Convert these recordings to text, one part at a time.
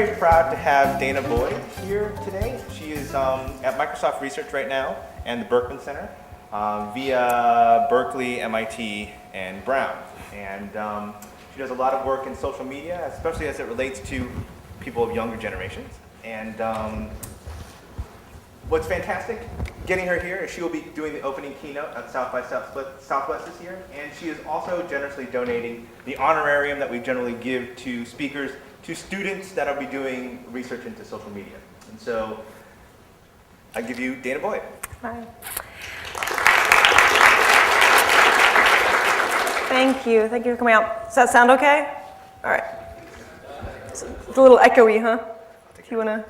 very proud to have Danah Boyd here today. She is at Microsoft Research right now and the Berkman Center via Berkeley, MIT, and Brown. And she does a lot of work in social media, especially as it relates to people of younger generations. And what's fantastic getting her here is she will be doing the opening keynote at South by Southwest this year, and she is also generously donating the honorarium that we generally give to speakers to students that will be doing research into social media. And so I give you Danah Boyd. Hi. Thank you for coming out. Does that sound okay? All right. It's a little echoey, huh? If you wanna.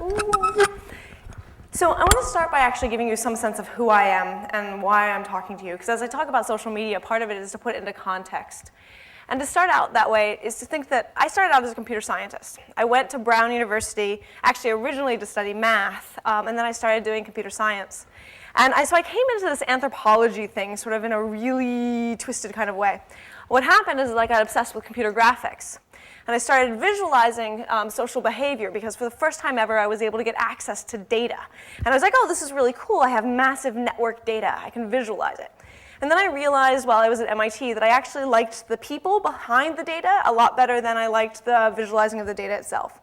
So I want to start by actually giving you some sense of who I am and why I'm talking to you. Because as I talk about social media, part of it is to put it into context. And to start out that way is to think that I started out as a computer scientist. I went to Brown University, actually originally to study math, and then I started doing computer science. And so I came into this anthropology thing sort of in a really twisted kind of way. What happened is I got obsessed with computer graphics. And I started visualizing social behavior because for the first time ever, I was able to get access to data. And I was like, oh, this is really cool. I have massive network data. I can visualize it. And then I realized while I was at MIT that I actually liked the people behind the data a lot better than I liked the visualizing of the data itself.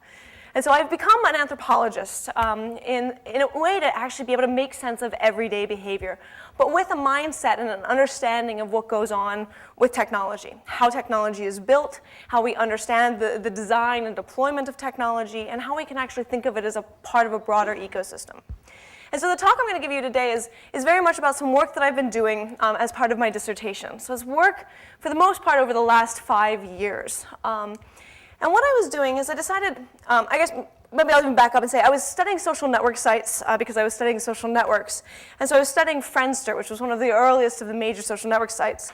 And so I've become an anthropologist in a way to actually be able to make sense of everyday behavior, but with a mindset and an understanding of what goes on with technology, how technology is built, how we understand the design and deployment of technology, and how we can actually think of it as a part of a broader ecosystem. And so the talk I'm going to give you today is very much about some work that I've been doing as part of my dissertation. So it's work, for the most part, over the last 5 years. And what I was doing is I decided, I guess maybe I'll even back up and say I was studying social network sites because I was studying social networks. And so I was studying Friendster, which was one of the earliest of the major social network sites.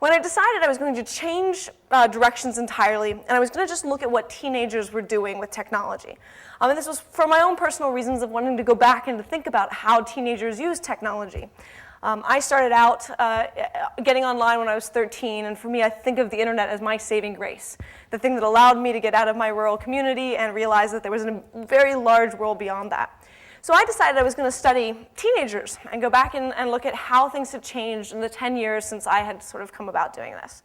When I decided I was going to change directions entirely, and I was going to just look at what teenagers were doing with technology. And this was for my own personal reasons of wanting to go back and to think about how teenagers use technology. I started out getting online when I was 13, and for me, I think of the internet as my saving grace, the thing that allowed me to get out of my rural community and realize that there was a very large world beyond that. So I decided I was going to study teenagers and go back and look at how things had changed in the 10 years since I had sort of come about doing this.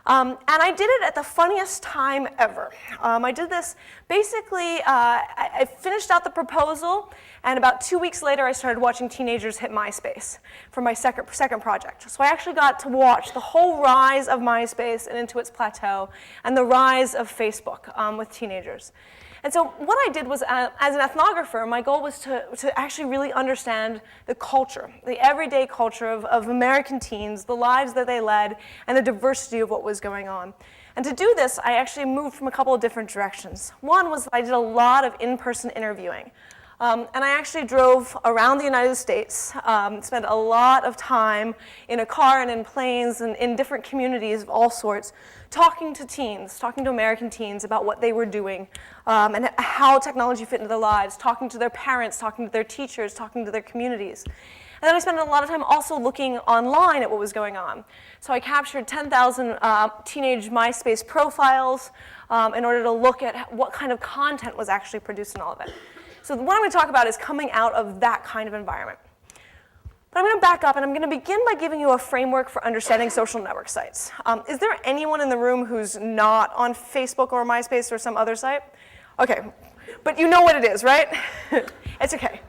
And I did it at the funniest time ever. I did this basically, I finished out the proposal, and about 2 weeks later I started watching teenagers hit MySpace for my second project. So I actually got to watch the whole rise of MySpace and into its plateau, and the rise of Facebook with teenagers. And so what I did was, as an ethnographer, my goal was to actually really understand the culture, the everyday culture of American teens, the lives that they led, and the diversity of what was going on. And to do this, I actually moved from a couple of different directions. One was that I did a lot of in-person interviewing. And I actually drove around the United States, spent a lot of time in a car and in planes and in different communities of all sorts, talking to teens, talking to American teens about what they were doing and how technology fit into their lives, talking to their parents, talking to their teachers, talking to their communities. And then I spent a lot of time also looking online at what was going on. So I captured 10,000 teenage MySpace profiles in order to look at what kind of content was actually produced in all of it. So what I'm going to talk about is coming out of that kind of environment. But I'm going to back up, and I'm going to begin by giving you a framework for understanding social network sites. Is there anyone in the room who's not on Facebook or MySpace or some other site? Okay, but you know what it is, right? It's okay.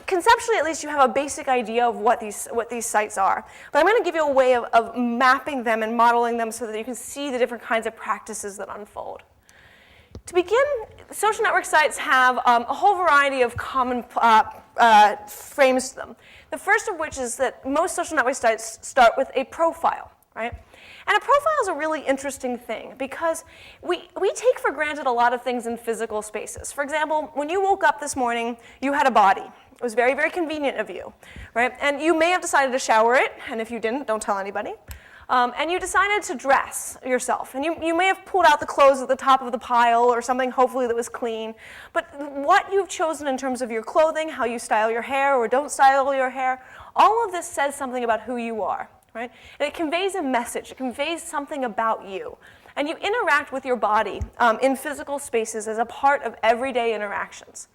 Conceptually, at least, you have a basic idea of what these sites are. But I'm going to give you a way of mapping them and modeling them so that you can see the different kinds of practices that unfold. To begin, social network sites have a whole variety of common frames to them. The first of which is that most social network sites start with a profile, right? And a profile is a really interesting thing because we take for granted a lot of things in physical spaces. For example, when you woke up this morning, you had a body. It was very, very convenient of you, right? And you may have decided to shower it, and if you didn't, don't tell anybody. And you decided to dress yourself. And you may have pulled out the clothes at the top of the pile or something, hopefully, that was clean. But what you've chosen in terms of your clothing, how you style your hair or don't style your hair, all of this says something about who you are, right? And it conveys a message. It conveys something about you. and you interact with your body in physical spaces as a part of everyday interactions.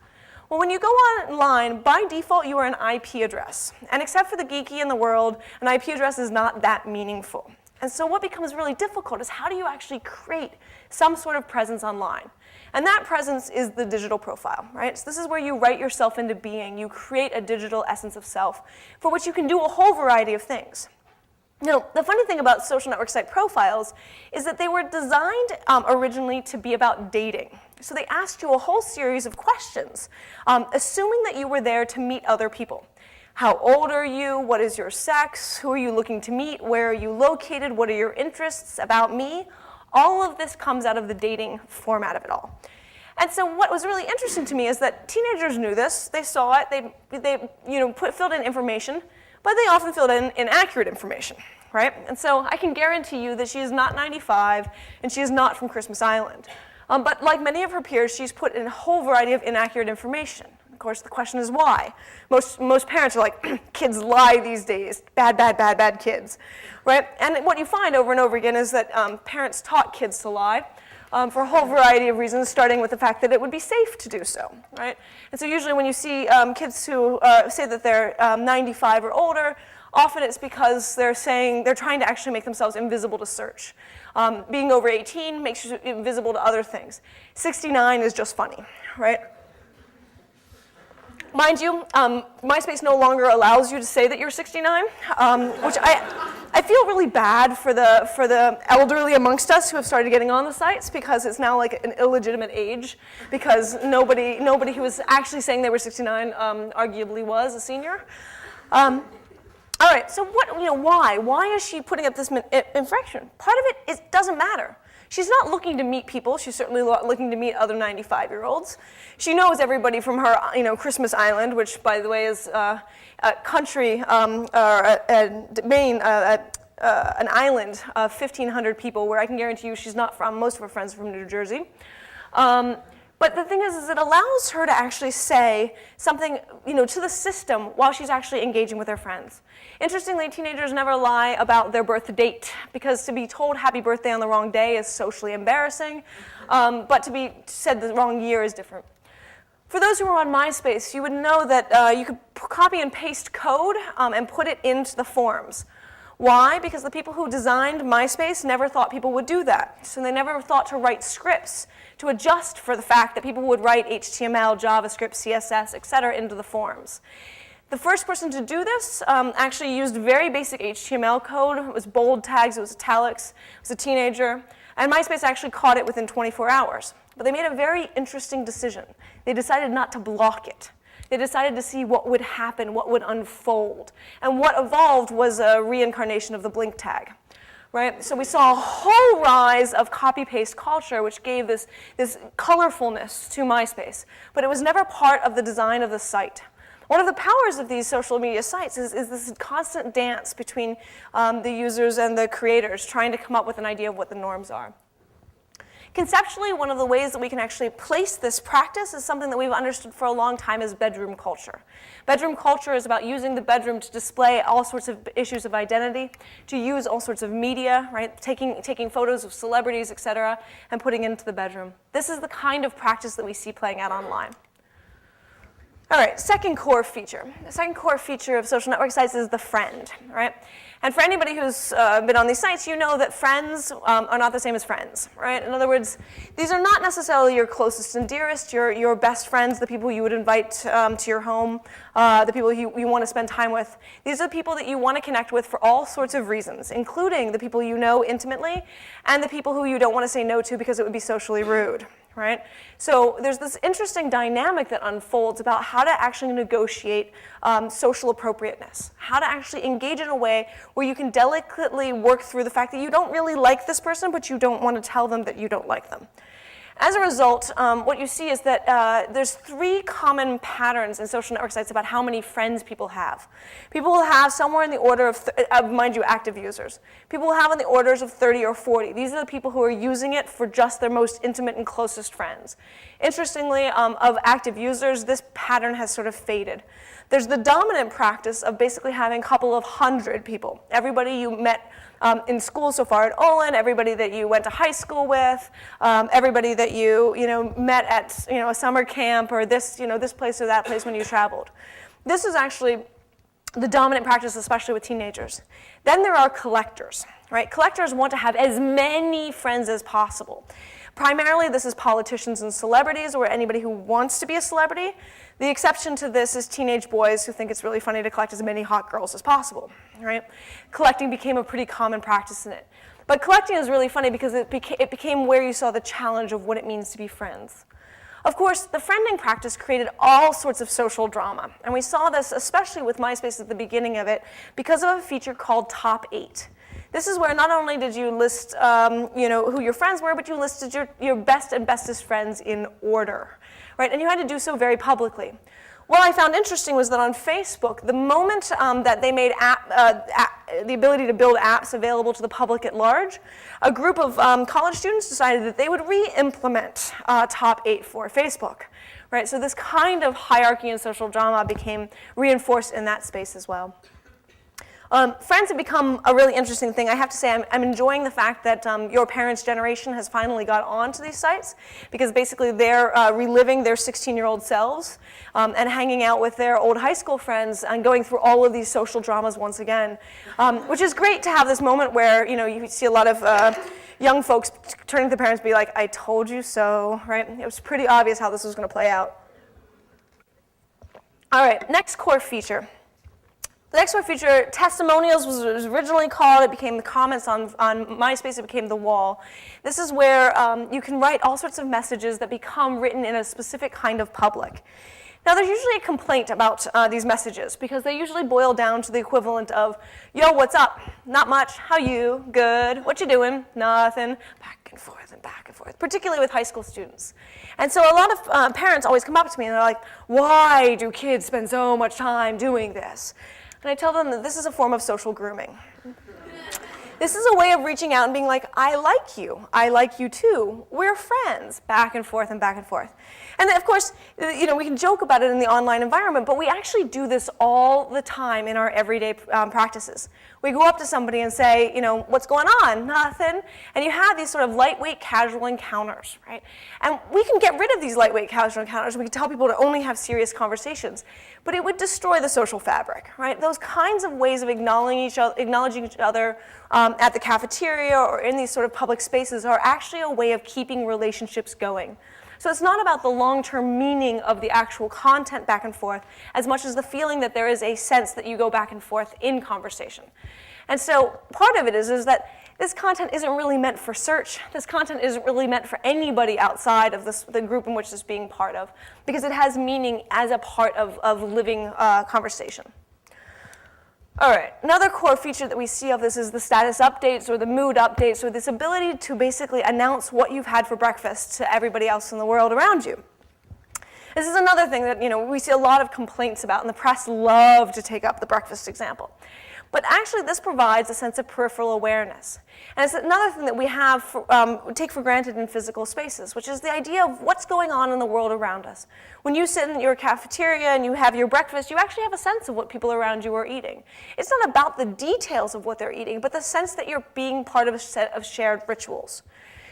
Well, when you go online, by default, you are an IP address. And except for the geeky in the world, an IP address is not that meaningful. And so what becomes really difficult is how do you actually create some sort of presence online? And that presence is the digital profile, right? So this is where you write yourself into being. You create a digital essence of self, for which you can do a whole variety of things. Now, the funny thing about social network site profiles is that they were designed originally to be about dating. So they asked you a whole series of questions, assuming that you were there to meet other people. How old are you? What is your sex? Who are you looking to meet? Where are you located? What are your interests about me? All of this comes out of the dating format of it all. And so what was really interesting to me is that teenagers knew this. They saw it. They filled in information, but they often filled in inaccurate information, right? And so I can guarantee you that she is not 95 and she is not from Christmas Island. But like many of her peers, she's put in a whole variety of inaccurate information. Of course, the question is why. Most parents are like, kids lie these days. Bad, bad, bad, bad kids, right? And what you find over and over again is that parents taught kids to lie for a whole variety of reasons, starting with the fact that it would be safe to do so, right? And so usually when you see kids who say that they're 95 or older, often it's because they're trying to actually make themselves invisible to search. Being over 18 makes you invisible to other things. 69 is just funny, right? Mind you, MySpace no longer allows you to say that you're 69, which I feel really bad for the elderly amongst us who have started getting on the sites, because it's now like an illegitimate age, because nobody who was actually saying they were 69 arguably was a senior. All right, so why? Why is she putting up this infraction? Part of it doesn't matter. She's not looking to meet people. She's certainly looking to meet other 95-year-olds. She knows everybody from her, Christmas Island, which, by the way, is a country, an island of 1,500 people, where I can guarantee you she's not from. Most of her friends are from New Jersey. But the thing is it allows her to actually say something, to the system while she's actually engaging with her friends. Interestingly, teenagers never lie about their birth date, because to be told happy birthday on the wrong day is socially embarrassing, but to be said the wrong year is different. For those who are on MySpace, you would know that you could copy and paste code and put it into the forums. Why? Because the people who designed MySpace never thought people would do that. So they never thought to write scripts to adjust for the fact that people would write HTML, JavaScript, CSS, etc. into the forums. The first person to do this actually used very basic HTML code. It was bold tags, it was italics, it was a teenager. And MySpace actually caught it within 24 hours. But they made a very interesting decision. They decided not to block it. They decided to see what would happen, what would unfold. And what evolved was a reincarnation of the blink tag, right? So we saw a whole rise of copy-paste culture, which gave this colorfulness to MySpace. But it was never part of the design of the site. One of the powers of these social media sites is this constant dance between the users and the creators, trying to come up with an idea of what the norms are. Conceptually, one of the ways that we can actually place this practice is something that we've understood for a long time as bedroom culture. Bedroom culture is about using the bedroom to display all sorts of issues of identity, to use all sorts of media, right? Taking photos of celebrities, et cetera, and putting it into the bedroom. This is the kind of practice that we see playing out online. All right, second core feature. The second core feature of social network sites is the friend, right? And for anybody who's been on these sites, you know that friends are not the same as friends, right? In other words, these are not necessarily your closest and dearest, your best friends, the people you would invite to your home, the people you want to spend time with. These are the people that you want to connect with for all sorts of reasons, including the people you know intimately and the people who you don't want to say no to because it would be socially rude. Right? So there's this interesting dynamic that unfolds about how to actually negotiate social appropriateness, how to actually engage in a way where you can delicately work through the fact that you don't really like this person, but you don't want to tell them that you don't like them. As a result, what you see is that there's three common patterns in social network sites about how many friends people have. People will have somewhere in the order of, mind you, active users. People will have in the orders of 30 or 40. These are the people who are using it for just their most intimate and closest friends. Interestingly, of active users, this pattern has sort of faded. There's the dominant practice of basically having a couple of hundred people. Everybody you met in school so far at Olin, everybody that you went to high school with, everybody that you met at a summer camp or this place or that place when you traveled. This is actually the dominant practice, especially with teenagers. Then there are collectors, right? Collectors want to have as many friends as possible. Primarily, this is politicians and celebrities, or anybody who wants to be a celebrity. The exception to this is teenage boys who think it's really funny to collect as many hot girls as possible, right? Collecting became a pretty common practice in it. But collecting is really funny because it became where you saw the challenge of what it means to be friends. Of course, the friending practice created all sorts of social drama, and we saw this especially with MySpace at the beginning of it because of a feature called Top 8. This is where not only did you list who your friends were, but you listed your best and bestest friends in order, right? And you had to do so very publicly. What I found interesting was that on Facebook, the moment that they made the ability to build apps available to the public at large, a group of college students decided that they would re-implement Top 8 for Facebook. Right? So this kind of hierarchy and social drama became reinforced in that space as well. Friends have become a really interesting thing. I have to say I'm enjoying the fact that your parents' generation has finally got onto these sites because basically they're reliving their 16-year-old selves and hanging out with their old high school friends and going through all of these social dramas once again, which is great to have this moment where you see a lot of young folks turning to their parents and be like, I told you so, right? It was pretty obvious how this was going to play out. All right, next core feature. The next one feature, testimonials was originally called. It became the comments on MySpace. It became the wall. This is where you can write all sorts of messages that become written in a specific kind of public. Now, there's usually a complaint about these messages because they usually boil down to the equivalent of, yo, what's up? Not much. How you? Good. What you doing? Nothing. Back and forth, particularly with high school students. And so a lot of parents always come up to me and they're like, why do kids spend so much time doing this? And I tell them that this is a form of social grooming. This is a way of reaching out and being like, I like you too, we're friends, back and forth and back and forth. And then, of course, we can joke about it in the online environment, but we actually do this all the time in our everyday practices. We go up to somebody and say, what's going on? Nothing. And you have these sort of lightweight, casual encounters, right? And we can get rid of these lightweight, casual encounters. We can tell people to only have serious conversations, but it would destroy the social fabric, right? Those kinds of ways of acknowledging each other at the cafeteria or in these sort of public spaces are actually a way of keeping relationships going. So it's not about the long-term meaning of the actual content back and forth as much as the feeling that there is a sense that you go back and forth in conversation. And so part of it is that this content isn't really meant for search. This content isn't really meant for anybody outside of the group in which it's being part of because it has meaning as a part of living conversation. All right, another core feature that we see of this is the status updates or the mood updates or this ability to basically announce what you've had for breakfast to everybody else in the world around you. This is another thing that we see a lot of complaints about, and the press love to take up the breakfast example. But actually, this provides a sense of peripheral awareness. And it's another thing that we take for granted in physical spaces, which is the idea of what's going on in the world around us. When you sit in your cafeteria and you have your breakfast, you actually have a sense of what people around you are eating. It's not about the details of what they're eating, but the sense that you're being part of a set of shared rituals.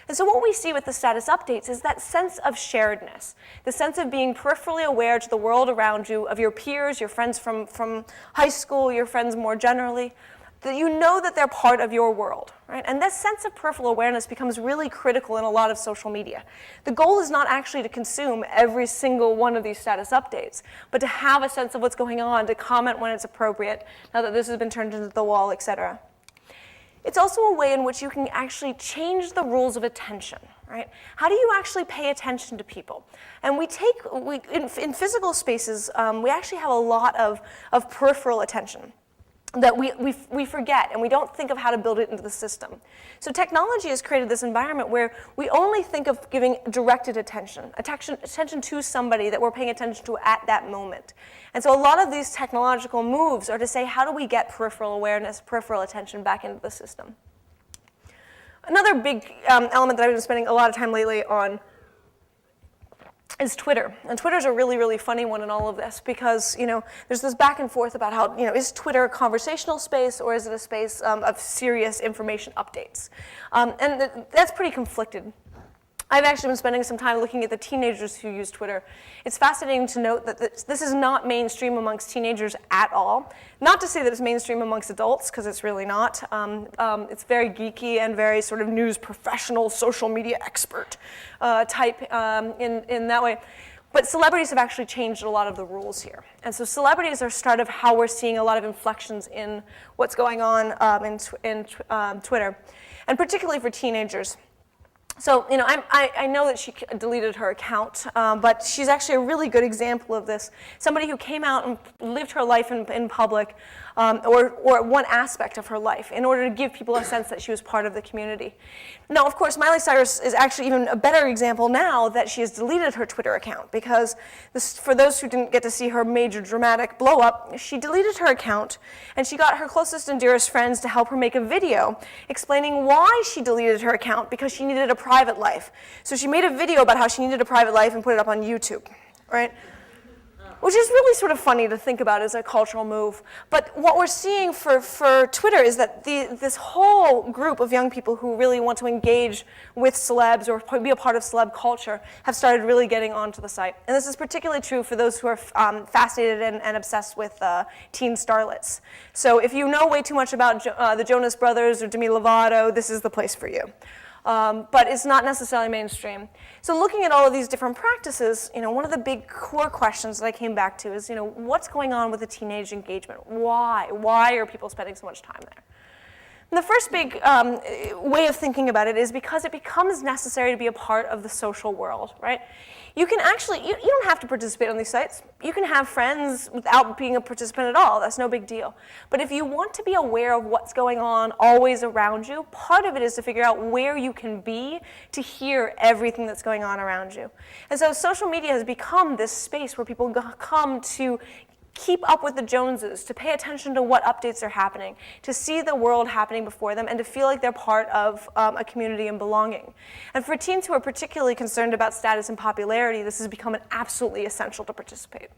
And so what we see with the status updates is that sense of sharedness, the sense of being peripherally aware to the world around you, of your peers, your friends from high school, your friends more generally, that you know that they're part of your world, right? And this sense of peripheral awareness becomes really critical in a lot of social media. The goal is not actually to consume every single one of these status updates, but to have a sense of what's going on, to comment when it's appropriate, now that this has been turned into the wall, etc. It's also a way in which you can actually change the rules of attention, right? How do you actually pay attention to people? And in physical spaces, we actually have a lot of peripheral attention that we forget, and we don't think of how to build it into the system. So technology has created this environment where we only think of giving directed attention to somebody that we're paying attention to at that moment. And so a lot of these technological moves are to say, how do we get peripheral awareness, peripheral attention back into the system? Another big element that I've been spending a lot of time lately on is Twitter. And Twitter's a really, really funny one in all of this because, there's this back and forth about how, is Twitter a conversational space or is it a space of serious information updates? And that's pretty conflicted. I've actually been spending some time looking at the teenagers who use Twitter. It's fascinating to note that this is not mainstream amongst teenagers at all. Not to say that it's mainstream amongst adults, because it's really not. It's very geeky and very sort of news professional, social media expert type in that way. But celebrities have actually changed a lot of the rules here. And so celebrities are start of how we're seeing a lot of inflections in what's going on in Twitter, and particularly for teenagers. So, I know that she deleted her account, but she's actually a really good example of this. Somebody who came out and lived her life in public, or one aspect of her life, in order to give people a sense that she was part of the community. Now, of course, Miley Cyrus is actually even a better example now that she has deleted her Twitter account, because for those who didn't get to see her major dramatic blow up, she deleted her account, and she got her closest and dearest friends to help her make a video explaining why she deleted her account, because she needed a private life. So she made a video about how she needed a private life and put it up on YouTube, right? Which is really sort of funny to think about as a cultural move. But what we're seeing for Twitter is that this whole group of young people who really want to engage with celebs or be a part of celeb culture have started really getting onto the site. And this is particularly true for those who are fascinated and obsessed with teen starlets. So if you know way too much about the Jonas Brothers or Demi Lovato, this is the place for you. But it's not necessarily mainstream. So looking at all of these different practices, one of the big core questions that I came back to is, what's going on with the teenage engagement? Why? Why are people spending so much time there? And the first big way of thinking about it is because it becomes necessary to be a part of the social world, right? You can actually, you don't have to participate on these sites. You can have friends without being a participant at all. That's no big deal. But if you want to be aware of what's going on always around you, part of it is to figure out where you can be to hear everything that's going on around you. And so social media has become this space where people come to keep up with the Joneses, to pay attention to what updates are happening, to see the world happening before them, and to feel like they're part of a community and belonging. And for teens who are particularly concerned about status and popularity, this has become absolutely essential to participate.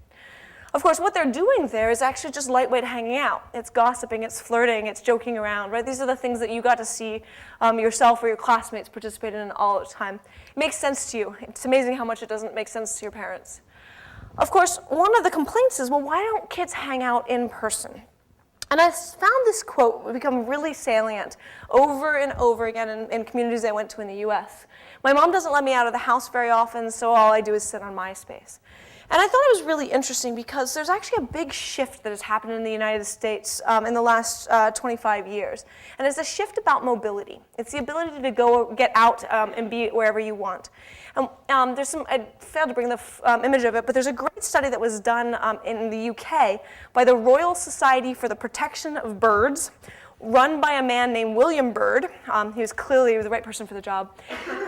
Of course, what they're doing there is actually just lightweight hanging out. It's gossiping, it's flirting, it's joking around, right? These are the things that you got to see yourself or your classmates participate in all the time. It makes sense to you. It's amazing how much it doesn't make sense to your parents. Of course, one of the complaints is, well, why don't kids hang out in person? And I found this quote become really salient over and over again in communities I went to in the US. My mom doesn't let me out of the house very often, so all I do is sit on MySpace. And I thought it was really interesting because there's actually a big shift that has happened in the United States in the last 25 years. And it's a shift about mobility. It's the ability to go get out and be wherever you want. There's some, I failed to bring the image of it, but there's a great study that was done in the UK by the Royal Society for the Protection of Birds, run by a man named William Byrd. He was clearly the right person for the job.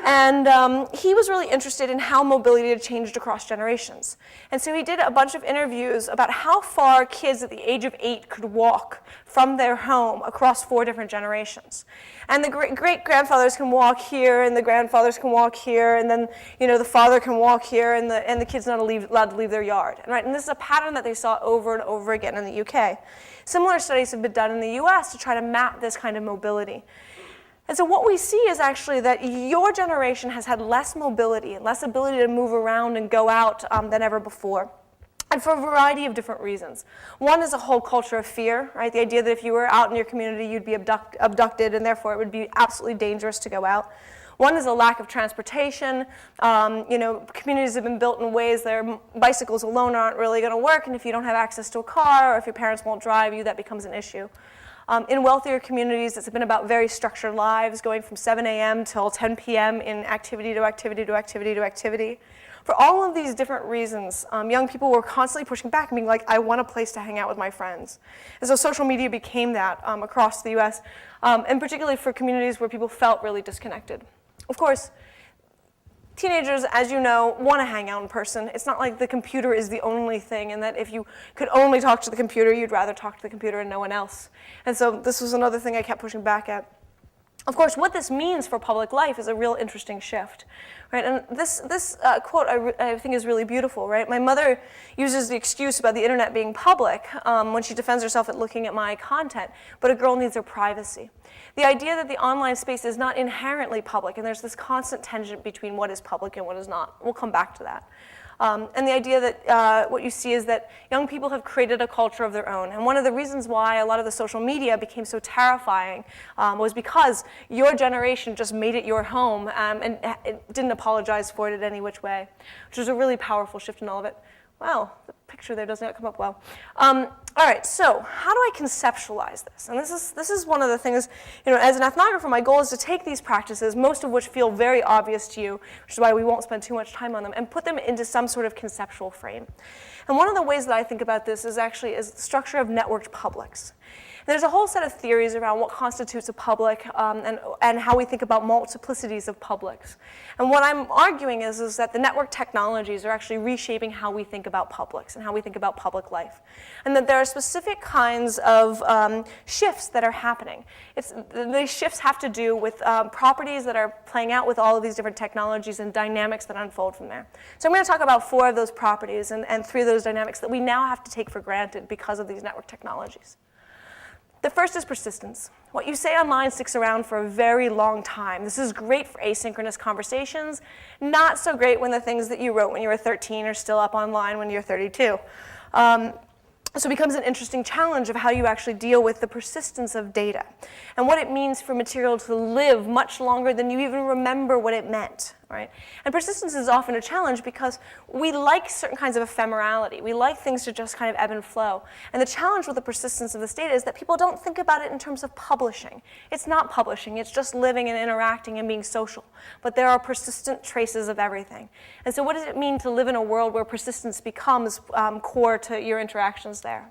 And he was really interested in how mobility had changed across generations. And so he did a bunch of interviews about how far kids at the age of 8 could walk from their home across 4 different generations. And the great-grandfathers can walk here, and the grandfathers can walk here, and then the father can walk here, and the kid's not allowed to leave their yard. And this is a pattern that they saw over and over again in the UK. Similar studies have been done in the US to try to map this kind of mobility. And so what we see is actually that your generation has had less mobility and less ability to move around and go out than ever before. And for a variety of different reasons. One is a whole culture of fear, right? The idea that if you were out in your community, you'd be abducted, and therefore it would be absolutely dangerous to go out. One is a lack of transportation. Communities have been built in ways that bicycles alone aren't really going to work, and if you don't have access to a car or if your parents won't drive you, that becomes an issue. In wealthier communities, it's been about very structured lives, going from 7 a.m. till 10 p.m. in activity to activity to activity to activity. For all of these different reasons, young people were constantly pushing back and being like, I want a place to hang out with my friends. And so social media became that across the US, and particularly for communities where people felt really disconnected. Of course, teenagers, as you know, want to hang out in person. It's not like the computer is the only thing, and that if you could only talk to the computer, you'd rather talk to the computer and no one else. And so this was another thing I kept pushing back at. Of course, what this means for public life is a real interesting shift, right? And this quote I think is really beautiful, right? My mother uses the excuse about the internet being public when she defends herself at looking at my content, but a girl needs her privacy. The idea that the online space is not inherently public, and there's this constant tension between what is public and what is not. We'll come back to that. And the idea that what you see is that young people have created a culture of their own. And one of the reasons why a lot of the social media became so terrifying was because your generation just made it your home and it didn't apologize for it in any which way, which was a really powerful shift in all of it. Wow, the picture there does not come up well. All right, so how do I conceptualize this? And this is one of the things, as an ethnographer, my goal is to take these practices, most of which feel very obvious to you, which is why we won't spend too much time on them, and put them into some sort of conceptual frame. And one of the ways that I think about this is actually the structure of networked publics. There's a whole set of theories around what constitutes a public and how we think about multiplicities of publics. And what I'm arguing is that the network technologies are actually reshaping how we think about publics and how we think about public life. And that there are specific kinds of shifts that are happening. These shifts have to do with properties that are playing out with all of these different technologies and dynamics that unfold from there. So I'm going to talk about 4 of those properties and 3 of those dynamics that we now have to take for granted because of these network technologies. The first is persistence. What you say online sticks around for a very long time. This is great for asynchronous conversations, not so great when the things that you wrote when you were 13 are still up online when you're 32. So it becomes an interesting challenge of how you actually deal with the persistence of data and what it means for material to live much longer than you even remember what it meant, right? And persistence is often a challenge because we like certain kinds of ephemerality. We like things to just kind of ebb and flow. And the challenge with the persistence of this data is that people don't think about it in terms of publishing. It's not publishing. It's just living and interacting and being social. But there are persistent traces of everything. And so what does it mean to live in a world where persistence becomes core to your interactions there?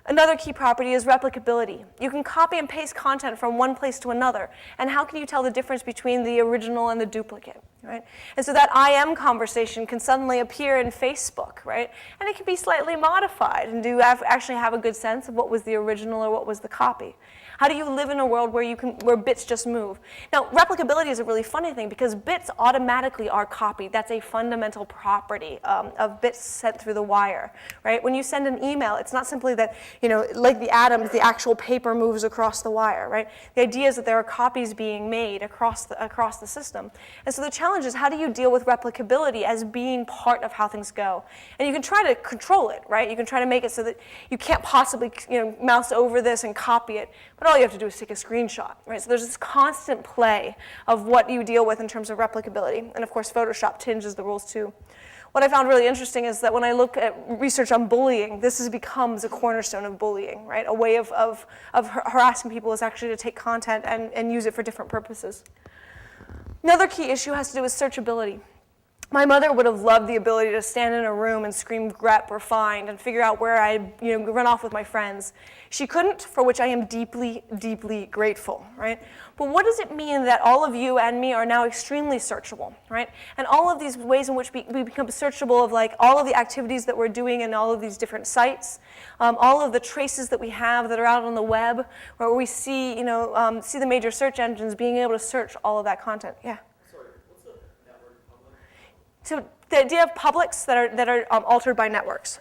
Another key property is replicability. You can copy and paste content from one place to another. And how can you tell the difference between the original and the duplicate, right? And so that I am conversation can suddenly appear in Facebook, right? And it can be slightly modified. And do you actually have a good sense of what was the original or what was the copy? How do you live in a world where bits just move? Now, replicability is a really funny thing because bits automatically are copied. That's a fundamental property of bits sent through the wire, right? When you send an email, it's not simply that, like the atoms, the actual paper moves across the wire, right? The idea is that there are copies being made across the system. And so the challenge is how do you deal with replicability as being part of how things go? And you can try to control it, right? You can try to make it so that you can't possibly, mouse over this and copy it. But all you have to do is take a screenshot, right? So there's this constant play of what you deal with in terms of replicability. And of course, Photoshop tinges the rules too. What I found really interesting is that when I look at research on bullying, this becomes a cornerstone of bullying, right? A way of harassing people is actually to take content and use it for different purposes. Another key issue has to do with searchability. My mother would have loved the ability to stand in a room and scream grep or find and figure out where I'd run off with my friends. She couldn't, for which I am deeply, deeply grateful, right? But what does it mean that all of you and me are now extremely searchable, right? And all of these ways in which we become searchable of like all of the activities that we're doing in all of these different sites, all of the traces that we have that are out on the web, where we see, see the major search engines being able to search all of that content. Yeah. So the idea of publics that are altered by networks.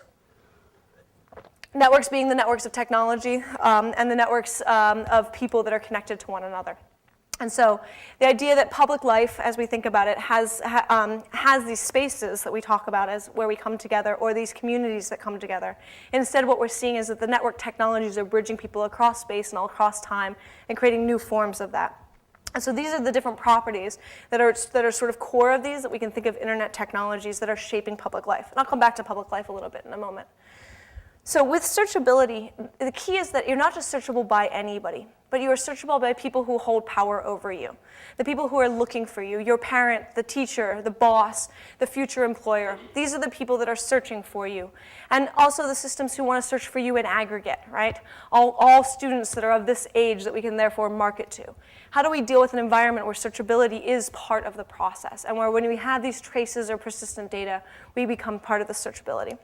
Networks being the networks of technology and the networks of people that are connected to one another. And so the idea that public life, as we think about it, has these spaces that we talk about as where we come together, or these communities that come together. Instead, what we're seeing is that the network technologies are bridging people across space and all across time and creating new forms of that. And so these are the different properties that are sort of core of these that we can think of internet technologies that are shaping public life. And I'll come back to public life a little bit in a moment. So with searchability, the key is that you're not just searchable by anybody, but you are searchable by people who hold power over you, the people who are looking for you, your parent, the teacher, the boss, the future employer. These are the people that are searching for you. And also the systems who want to search for you in aggregate, right? All students that are of this age that we can therefore market to. How do we deal with an environment where searchability is part of the process, and where when we have these traces or persistent data, we become part of the searchability?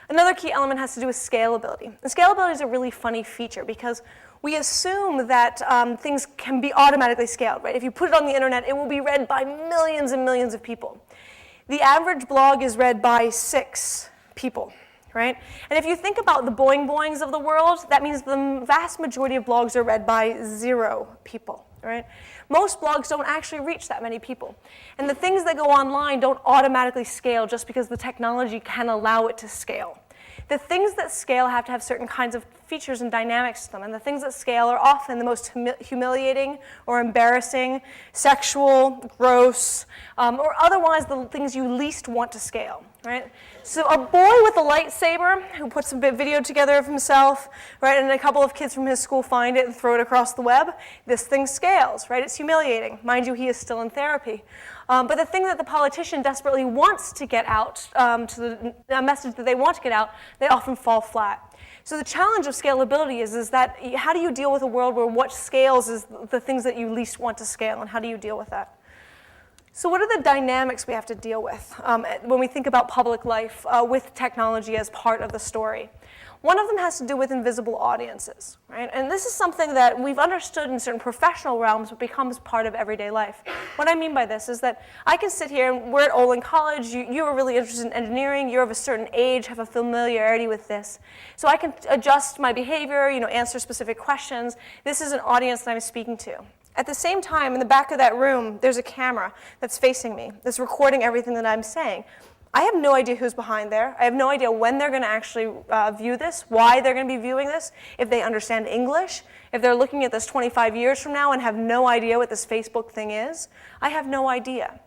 Another key element has to do with scalability. And scalability is a really funny feature because we assume that things can be automatically scaled, right? If you put it on the internet, it will be read by millions and millions of people. The average blog is read by 6 people, right? And if you think about the boing boings of the world, that means the vast majority of blogs are read by 0 people, right? Most blogs don't actually reach that many people. And the things that go online don't automatically scale just because the technology can allow it to scale. The things that scale have to have certain kinds of features and dynamics to them, and the things that scale are often the most humiliating or embarrassing, sexual, gross, or otherwise the things you least want to scale, right? So a boy with a lightsaber who puts a video together of himself, right, and a couple of kids from his school find it and throw it across the web, this thing scales, right? It's humiliating. Mind you, he is still in therapy. But the thing that the politician desperately wants to get out, to the message that they want to get out, they often fall flat. So the challenge of scalability is that how do you deal with a world where what scales is the things that you least want to scale, and how do you deal with that? So what are the dynamics we have to deal with when we think about public life with technology as part of the story? One of them has to do with invisible audiences, right? And this is something that we've understood in certain professional realms but becomes part of everyday life. What I mean by this is that I can sit here, and we're at Olin College, you are really interested in engineering, you're of a certain age, have a familiarity with this. So I can adjust my behavior, answer specific questions. This is an audience that I'm speaking to. At the same time, in the back of that room, there's a camera that's facing me, that's recording everything that I'm saying. I have no idea who's behind there. I have no idea when they're going to actually view this, why they're going to be viewing this, if they understand English, if they're looking at this 25 years from now and have no idea what this Facebook thing is. I have no idea.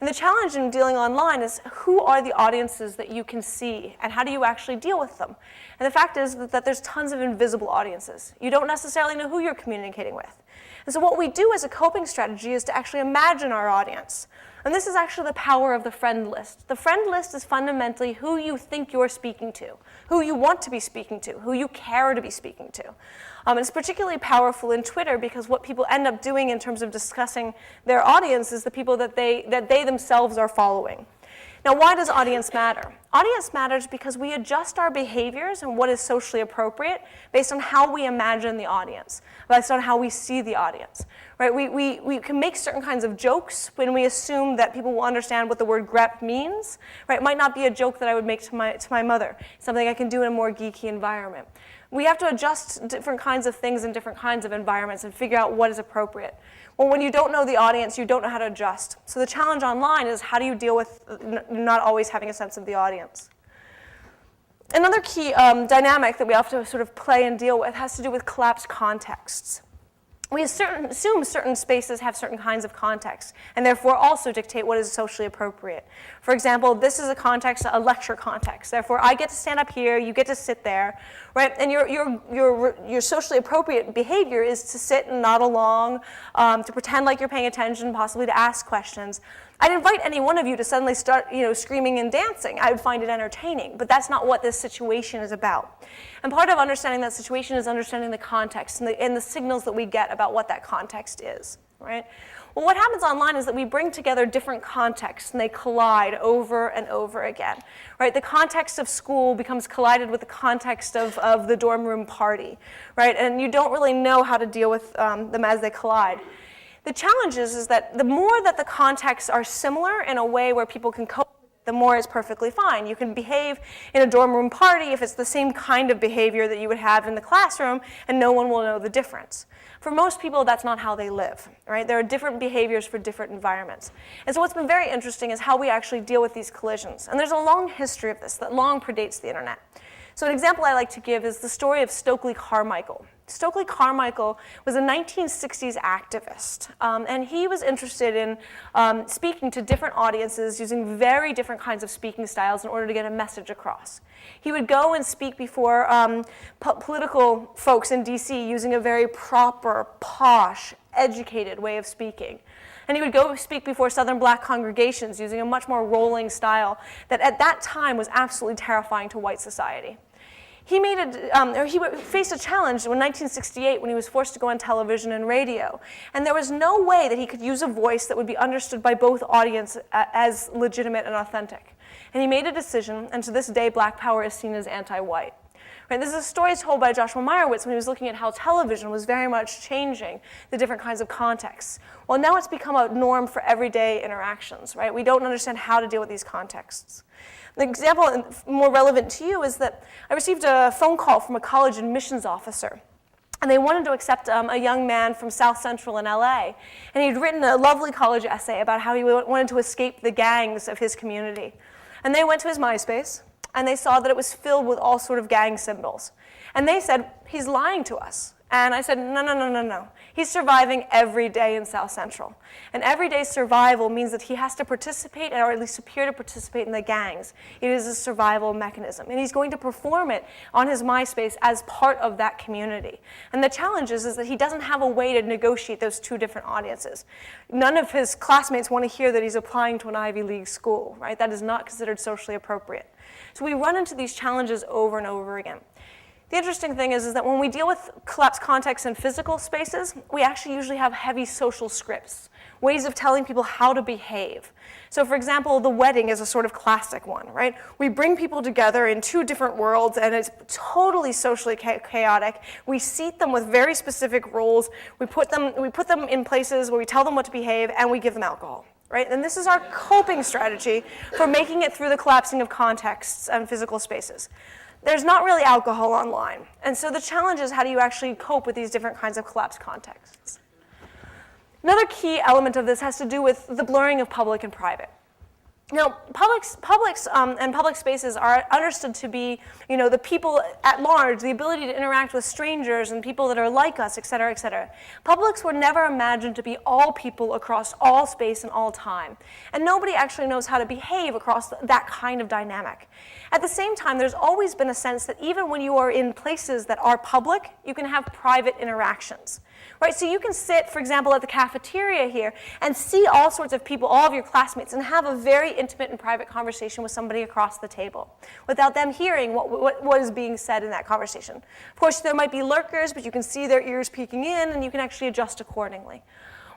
And the challenge in dealing online is who are the audiences that you can see and how do you actually deal with them? And the fact is that there's tons of invisible audiences. You don't necessarily know who you're communicating with. And so what we do as a coping strategy is to actually imagine our audience. And this is actually the power of the friend list. The friend list is fundamentally who you think you're speaking to, who you want to be speaking to, who you care to be speaking to. It's particularly powerful in Twitter because what people end up doing in terms of discussing their audience is the people that they themselves are following. Now, why does audience matter? Audience matters because we adjust our behaviors and what is socially appropriate based on how we imagine the audience, based on how we see the audience. Right? We can make certain kinds of jokes when we assume that people will understand what the word grep means. Right? It might not be a joke that I would make to my mother, something I can do in a more geeky environment. We have to adjust different kinds of things in different kinds of environments and figure out what is appropriate. Well, when you don't know the audience, you don't know how to adjust. So the challenge online is how do you deal with not always having a sense of the audience? Another key dynamic that we have to sort of play and deal with has to do with collapsed contexts. We assume certain spaces have certain kinds of context, and therefore also dictate what is socially appropriate. For example, this is a lecture context. Therefore, I get to stand up here, you get to sit there, right? And your socially appropriate behavior is to sit and nod along, to pretend like you're paying attention, possibly to ask questions. I'd invite any one of you to suddenly start, screaming and dancing. I would find it entertaining, but that's not what this situation is about. And part of understanding that situation is understanding the context and the signals that we get about what that context is, right? Well, what happens online is that we bring together different contexts and they collide over and over again, right? The context of school becomes collided with the context of the dorm room party, right? And you don't really know how to deal with them as they collide. The challenge is that the more that the contexts are similar in a way where people can cope, the more it's perfectly fine. You can behave in a dorm room party if it's the same kind of behavior that you would have in the classroom, and no one will know the difference. For most people, that's not how they live, right? There are different behaviors for different environments. And so what's been very interesting is how we actually deal with these collisions. And there's a long history of this that long predates the internet. So an example I like to give is the story of Stokely Carmichael. Stokely Carmichael was a 1960s activist, and he was interested in speaking to different audiences using very different kinds of speaking styles in order to get a message across. He would go and speak before political folks in DC using a very proper, posh, educated way of speaking. And he would go speak before Southern black congregations using a much more rolling style that at that time was absolutely terrifying to white society. he faced a challenge in 1968 when he was forced to go on television and radio. And there was no way that he could use a voice that would be understood by both audiences as legitimate and authentic. And he made a decision, and to this day, Black power is seen as anti-white. Right, this is a story told by Joshua Meyerowitz when he was looking at how television was very much changing the different kinds of contexts. Well, now it's become a norm for everyday interactions, right? We don't understand how to deal with these contexts. An example more relevant to you is that I received a phone call from a college admissions officer. And they wanted to accept a young man from South Central in LA. And he'd written a lovely college essay about how he wanted to escape the gangs of his community. And they went to his MySpace, and they saw that it was filled with all sort of gang symbols. And they said, he's lying to us. And I said, no. He's surviving every day in South Central. And everyday survival means that he has to participate, or at least appear to participate in the gangs. It is a survival mechanism. And he's going to perform it on his MySpace as part of that community. And the challenge is that he doesn't have a way to negotiate those two different audiences. None of his classmates want to hear that he's applying to an Ivy League school, right? That is not considered socially appropriate. So we run into these challenges over and over again. The interesting thing is that when we deal with collapsed contexts in physical spaces, we actually usually have heavy social scripts, ways of telling people how to behave. So for example, the wedding is a sort of classic one, right? We bring people together in two different worlds, and it's totally socially chaotic. We seat them with very specific roles. We put them in places where we tell them what to behave, and we give them alcohol. Right? And this is our coping strategy for making it through the collapsing of contexts and physical spaces. There's not really alcohol online. And so the challenge is, how do you actually cope with these different kinds of collapsed contexts? Another key element of this has to do with the blurring of public and private. Now, publics and public spaces are understood to be, the people at large, the ability to interact with strangers and people that are like us, et cetera, et cetera. Publics were never imagined to be all people across all space and all time. And nobody actually knows how to behave across that kind of dynamic. At the same time, there's always been a sense that even when you are in places that are public, you can have private interactions. Right, so you can sit, for example, at the cafeteria here and see all sorts of people, all of your classmates, and have a very intimate and private conversation with somebody across the table without them hearing what is being said in that conversation. Of course, there might be lurkers, but you can see their ears peeking in, and you can actually adjust accordingly.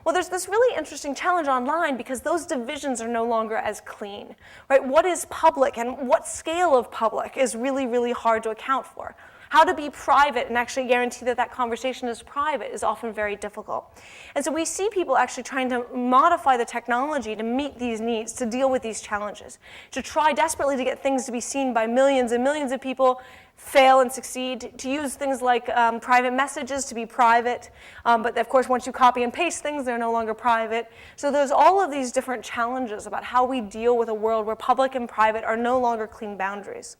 Well, there's this really interesting challenge online because those divisions are no longer as clean. Right? What is public and what scale of public is really, really hard to account for. How to be private and actually guarantee that that conversation is private is often very difficult. And so we see people actually trying to modify the technology to meet these needs, to deal with these challenges, to try desperately to get things to be seen by millions and millions of people, fail and succeed, to use things like private messages to be private. But of course, once you copy and paste things, they're no longer private. So there's all of these different challenges about how we deal with a world where public and private are no longer clean boundaries.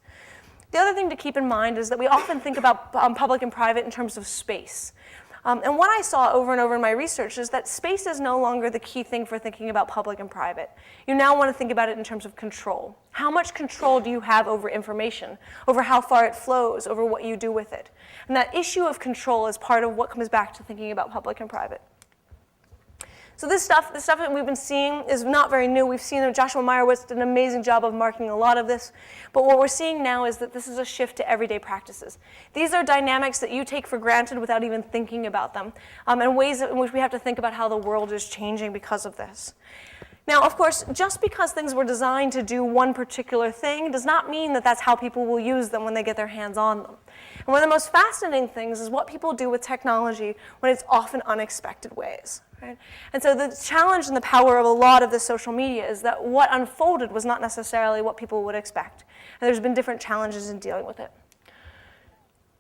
The other thing to keep in mind is that we often think about public and private in terms of space. And what I saw over and over in my research is that space is no longer the key thing for thinking about public and private. You now want to think about it in terms of control. How much control do you have over information, over how far it flows, over what you do with it? And that issue of control is part of what comes back to thinking about public and private. So the stuff that we've been seeing is not very new. We've seen that Joshua Meyerowitz did an amazing job of marking a lot of this. But what we're seeing now is that this is a shift to everyday practices. These are dynamics that you take for granted without even thinking about them, and ways in which we have to think about how the world is changing because of this. Now, of course, just because things were designed to do one particular thing does not mean that that's how people will use them when they get their hands on them. And one of the most fascinating things is what people do with technology when it's often unexpected ways. Right? And so the challenge and the power of a lot of this social media is that what unfolded was not necessarily what people would expect. And there's been different challenges in dealing with it.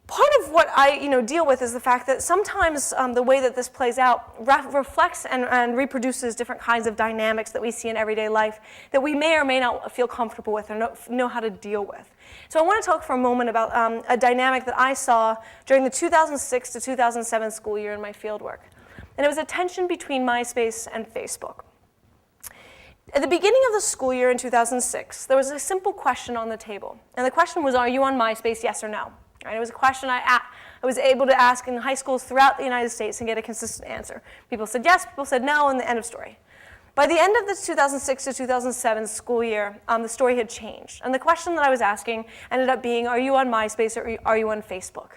Part of what I deal with is the fact that sometimes the way that this plays out reflects and reproduces different kinds of dynamics that we see in everyday life that we may or may not feel comfortable with or know how to deal with. So I want to talk for a moment about a dynamic that I saw during the 2006 to 2007 school year in my fieldwork. And it was a tension between MySpace and Facebook. At the beginning of the school year in 2006, there was a simple question on the table. And the question was, are you on MySpace, yes or no? Right? It was a question I was able to ask in high schools throughout the United States and get a consistent answer. People said yes, people said no, and the end of story. By the end of the 2006 to 2007 school year, the story had changed. And the question that I was asking ended up being, are you on MySpace or are you on Facebook?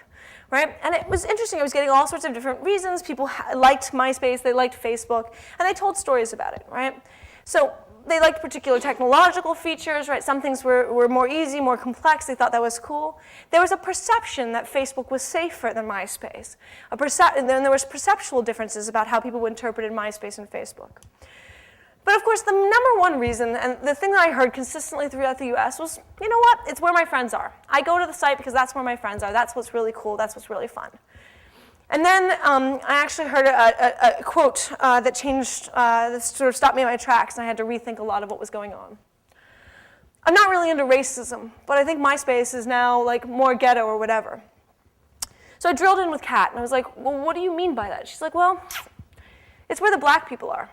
Right? And it was interesting. I was getting all sorts of different reasons. People liked MySpace, they liked Facebook, and they told stories about it, right? So they liked particular technological features, right? Some things were more easy, more complex. They thought that was cool. There was a perception that Facebook was safer than MySpace. Then there was perceptual differences about how people interpreted MySpace and Facebook. But of course, the number one reason, and the thing that I heard consistently throughout the US was, you know what, it's where my friends are. I go to the site because that's where my friends are. That's what's really cool. That's what's really fun. And then I actually heard a quote that changed, that sort of stopped me in my tracks, and I had to rethink a lot of what was going on. I'm not really into racism, but I think MySpace is now like more ghetto or whatever. So I drilled in with Kat, and I was like, well, what do you mean by that? She's like, well, it's where the black people are.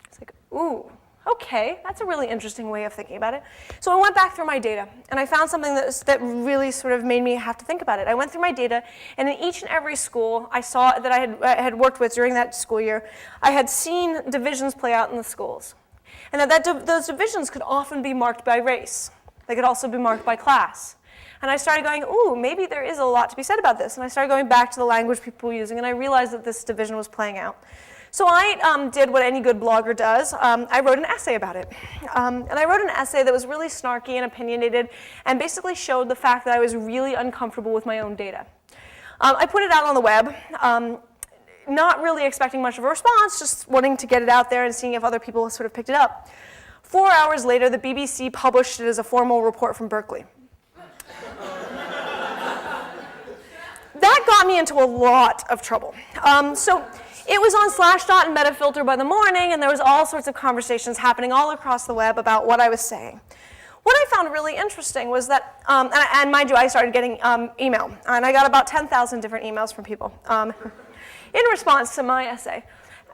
It's like, ooh, okay, that's a really interesting way of thinking about it. So I went back through my data, and I found something that really sort of made me have to think about it. I went through my data, and in each and every school I saw that I had worked with during that school year, I had seen divisions play out in the schools. And those divisions could often be marked by race. They could also be marked by class. And I started going, ooh, maybe there is a lot to be said about this. And I started going back to the language people were using, and I realized that this division was playing out. So I did what any good blogger does. I wrote an essay about it. And I wrote an essay that was really snarky and opinionated and basically showed the fact that I was really uncomfortable with my own data. I put it out on the web, not really expecting much of a response, just wanting to get it out there and seeing if other people sort of picked it up. 4 hours later, the BBC published it as a formal report from Berkeley. That got me into a lot of trouble. So it was on Slashdot and Metafilter by the morning, and there was all sorts of conversations happening all across the web about what I was saying. What I found really interesting was that, and mind you, I started getting email, and I got about 10,000 different emails from people in response to my essay.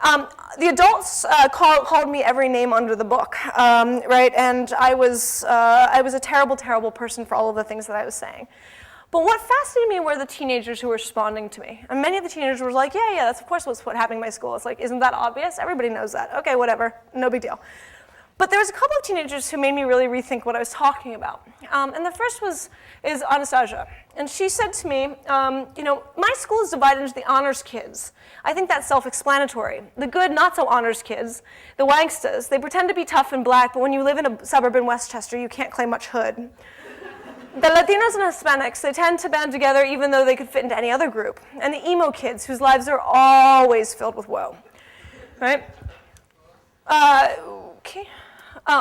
The adults called me every name under the book, right? And I was a terrible, terrible person for all of the things that I was saying. But what fascinated me were the teenagers who were responding to me. And many of the teenagers were like, yeah, that's of course what's happening in my school. It's like, isn't that obvious? Everybody knows that. Okay, whatever, no big deal. But there was a couple of teenagers who made me really rethink what I was talking about. And the first is Anastasia. And she said to me, you know, my school is divided into the honors kids. I think that's self-explanatory. The good, not so honors kids, the wangstas, they pretend to be tough and black, but when you live in a suburb in Westchester, you can't claim much hood. The Latinos and Hispanics, they tend to band together even though they could fit into any other group. And the emo kids, whose lives are always filled with woe, right? Okay.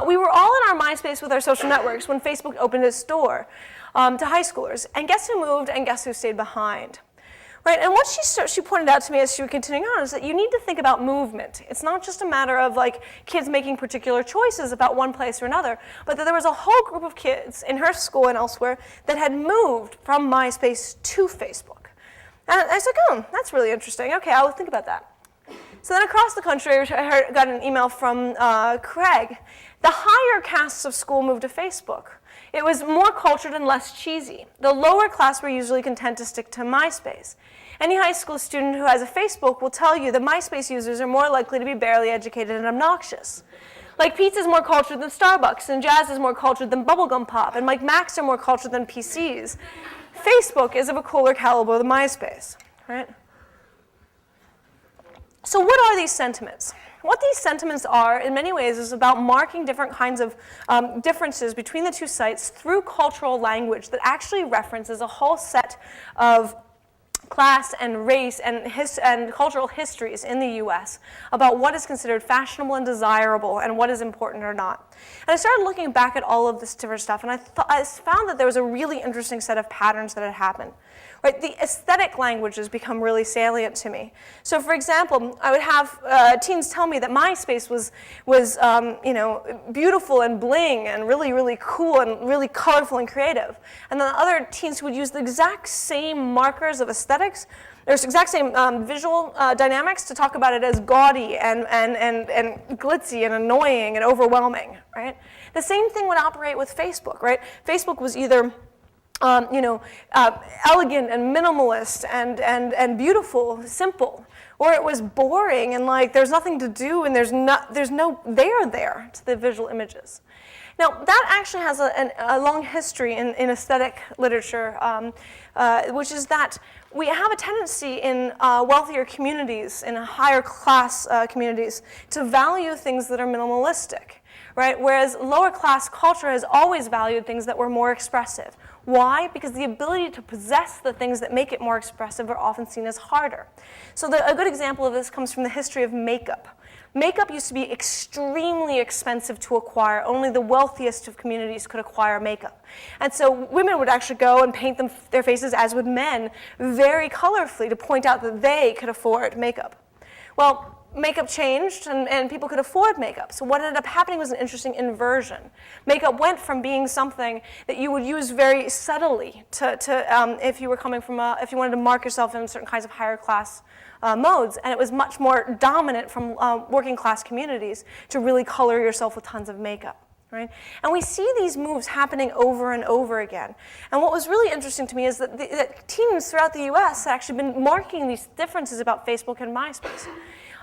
We were all in our MySpace with our social networks when Facebook opened its door to high schoolers. And guess who moved and guess who stayed behind? Right? And what she pointed out to me as she was continuing on is that you need to think about movement. It's not just a matter of like kids making particular choices about one place or another, but that there was a whole group of kids in her school and elsewhere that had moved from MySpace to Facebook. And I was like, oh, that's really interesting. Okay, I'll think about that. So then across the country, I got an email from Craig. The higher castes of school moved to Facebook. It was more cultured and less cheesy. The lower class were usually content to stick to MySpace. Any high school student who has a Facebook will tell you that MySpace users are more likely to be barely educated and obnoxious. Like pizza's more cultured than Starbucks, and jazz is more cultured than bubblegum pop, and like Macs are more cultured than PCs. Facebook is of a cooler caliber than MySpace, right? So what are these sentiments? What these sentiments are, in many ways, is about marking different kinds of differences between the two sites through cultural language that actually references a whole set of class and race and cultural histories in the US about what is considered fashionable and desirable and what is important or not. And I started looking back at all of this different stuff, and I found that there was a really interesting set of patterns that had happened. Right? The aesthetic languages become really salient to me. So, for example, I would have teens tell me that MySpace was you know, beautiful and bling and really, really cool and really colorful and creative. And then other teens who would use the exact same markers of aesthetics, there's exact same visual dynamics to talk about it as gaudy and glitzy and annoying and overwhelming. Right? The same thing would operate with Facebook. Right? Facebook was either elegant and minimalist and beautiful, simple, or it was boring and like there's nothing to do and there's no there to the visual images. Now that actually has a long history in aesthetic literature, which is that we have a tendency in wealthier communities, in higher class communities, to value things that are minimalistic, right? Whereas lower class culture has always valued things that were more expressive. Why? Because the ability to possess the things that make it more expressive are often seen as harder. So a good example of this comes from the history of makeup. Makeup used to be extremely expensive to acquire. Only the wealthiest of communities could acquire makeup. And so women would actually go and paint their faces, as would men, very colorfully to point out that they could afford makeup. Well, makeup changed and people could afford makeup. So what ended up happening was an interesting inversion. Makeup went from being something that you would use very subtly if you were coming from if you wanted to mark yourself in certain kinds of higher class modes, and it was much more dominant from working class communities to really color yourself with tons of makeup. Right? And we see these moves happening over and over again. And what was really interesting to me is that teens throughout the US had actually been marking these differences about Facebook and MySpace.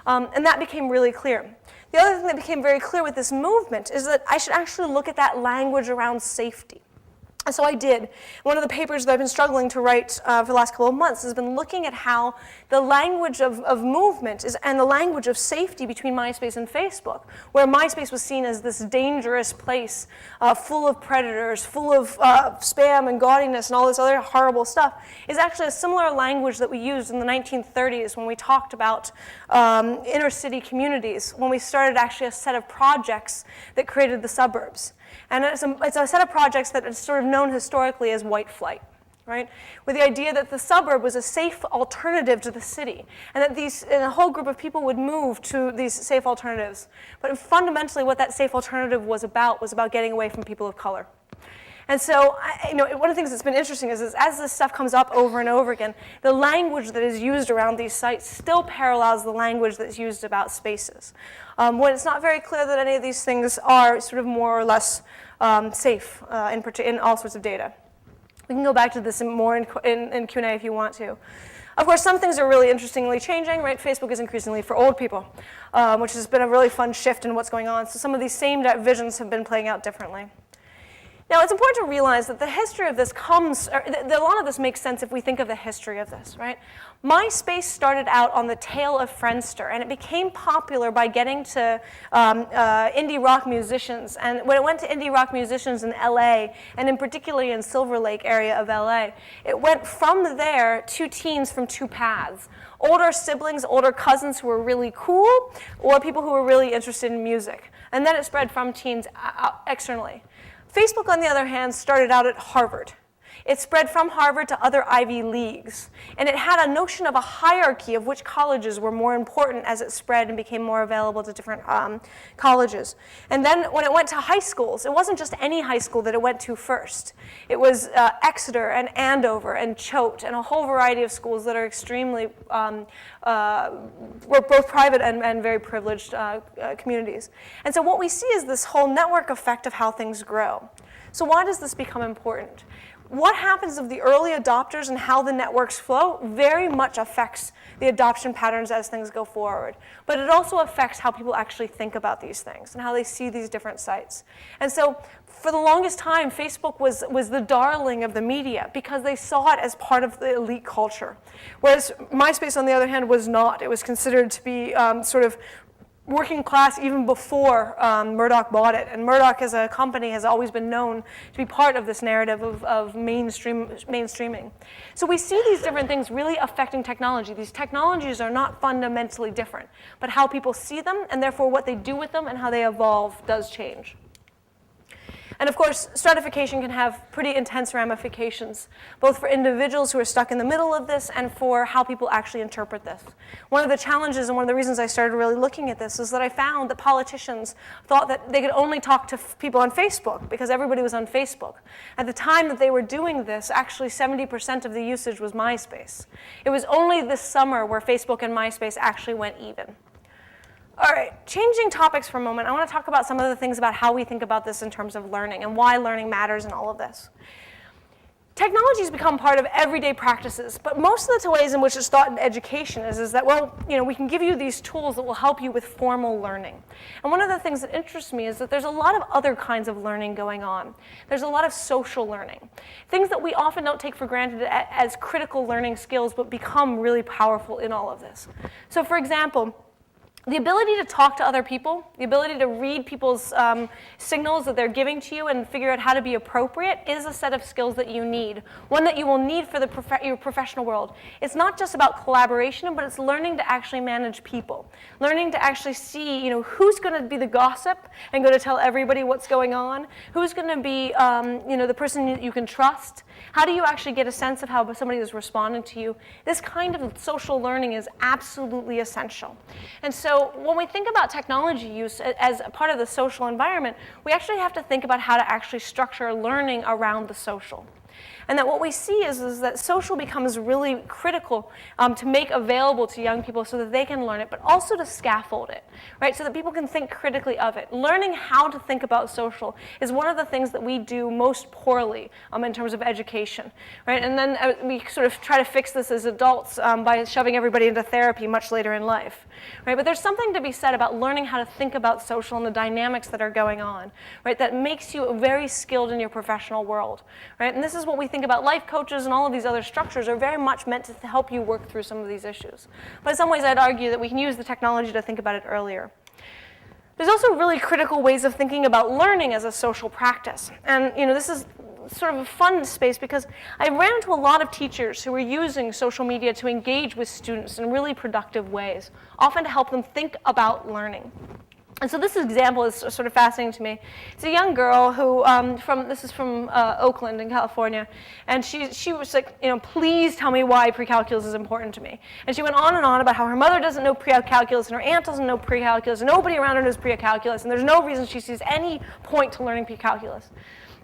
And that became really clear. The other thing that became very clear with this movement is that I should actually look at that language around safety. And so I did. One of the papers that I've been struggling to write for the last couple of months has been looking at how the language of movement and the language of safety between MySpace and Facebook, where MySpace was seen as this dangerous place full of predators, full of spam and gaudiness and all this other horrible stuff, is actually a similar language that we used in the 1930s when we talked about inner city communities, when we started actually a set of projects that created the suburbs. And it's a set of projects that is sort of known historically as white flight, right? With the idea that the suburb was a safe alternative to the city, and that a whole group of people would move to these safe alternatives. But fundamentally, what that safe alternative was about getting away from people of color. And so, one of the things that's been interesting is as this stuff comes up over and over again, the language that is used around these sites still parallels the language that's used about spaces. When it's not very clear that any of these things are sort of more or less safe in all sorts of data. We can go back to this more in Q&A if you want to. Of course, some things are really interestingly changing, right? Facebook is increasingly for old people, which has been a really fun shift in what's going on. So some of these same visions have been playing out differently. Now, it's important to realize that the history of this a lot of this makes sense if we think of the history of this, right? MySpace started out on the tail of Friendster, and it became popular by getting to indie rock musicians. And when it went to indie rock musicians in LA, and in particularly in Silver Lake area of LA, it went from there to teens from two paths. Older siblings, older cousins who were really cool, or people who were really interested in music. And then it spread from teens externally. Facebook, on the other hand, started out at Harvard. It spread from Harvard to other Ivy Leagues. And it had a notion of a hierarchy of which colleges were more important as it spread and became more available to different colleges. And then when it went to high schools, it wasn't just any high school that it went to first. It was Exeter and Andover and Choate and a whole variety of schools that are extremely, were both private and very privileged communities. And so what we see is this whole network effect of how things grow. So why does this become important? What happens of the early adopters and how the networks flow very much affects the adoption patterns as things go forward. But it also affects how people actually think about these things and how they see these different sites. And so for the longest time, Facebook was the darling of the media because they saw it as part of the elite culture. Whereas MySpace, on the other hand, was not. It was considered to be sort of working class even before Murdoch bought it. And Murdoch as a company has always been known to be part of this narrative of mainstreaming. So we see these different things really affecting technology. These technologies are not fundamentally different, but how people see them and therefore what they do with them and how they evolve does change. And of course, stratification can have pretty intense ramifications, both for individuals who are stuck in the middle of this and for how people actually interpret this. One of the challenges and one of the reasons I started really looking at this is that I found that politicians thought that they could only talk to people on Facebook because everybody was on Facebook. At the time that they were doing this, actually 70% of the usage was MySpace. It was only this summer where Facebook and MySpace actually went even. All right, changing topics for a moment, I want to talk about some of the things about how we think about this in terms of learning and why learning matters in all of this. technology has become part of everyday practices, but most of the ways in which it's taught in education is that, well, we can give you these tools that will help you with formal learning. And one of the things that interests me is that there's a lot of other kinds of learning going on. There's a lot of social learning, things that we often don't take for granted as critical learning skills, but become really powerful in all of this. So for example, the ability to talk to other people, the ability to read people's signals that they're giving to you and figure out how to be appropriate is a set of skills that you need, one that you will need for your professional world. It's not just about collaboration, but it's learning to actually manage people, learning to actually see who's going to be the gossip and going to tell everybody what's going on, who's going to be the person that you can trust. How do you actually get a sense of how somebody is responding to you? This kind of social learning is absolutely essential. And so when we think about technology use as a part of the social environment, we actually have to think about how to actually structure learning around the social. And that what we see is that social becomes really critical to make available to young people so that they can learn it, but also to scaffold it, right? So that people can think critically of it. Learning how to think about social is one of the things that we do most poorly in terms of education, right? And then we sort of try to fix this as adults by shoving everybody into therapy much later in life, right? But there's something to be said about learning how to think about social and the dynamics that are going on, right? That makes you very skilled in your professional world, right? And this is what we think about life coaches and all of these other structures are very much meant to help you work through some of these issues. But in some ways, I'd argue that we can use the technology to think about it earlier. There's also really critical ways of thinking about learning as a social practice. And this is sort of a fun space because I ran into a lot of teachers who were using social media to engage with students in really productive ways, often to help them think about learning. And so this example is sort of fascinating to me. It's a young girl who, this is from Oakland in California, and she was like, please tell me why pre-calculus is important to me. And she went on and on about how her mother doesn't know pre-calculus, and her aunt doesn't know pre-calculus, and nobody around her knows pre-calculus, and there's no reason she sees any point to learning pre-calculus.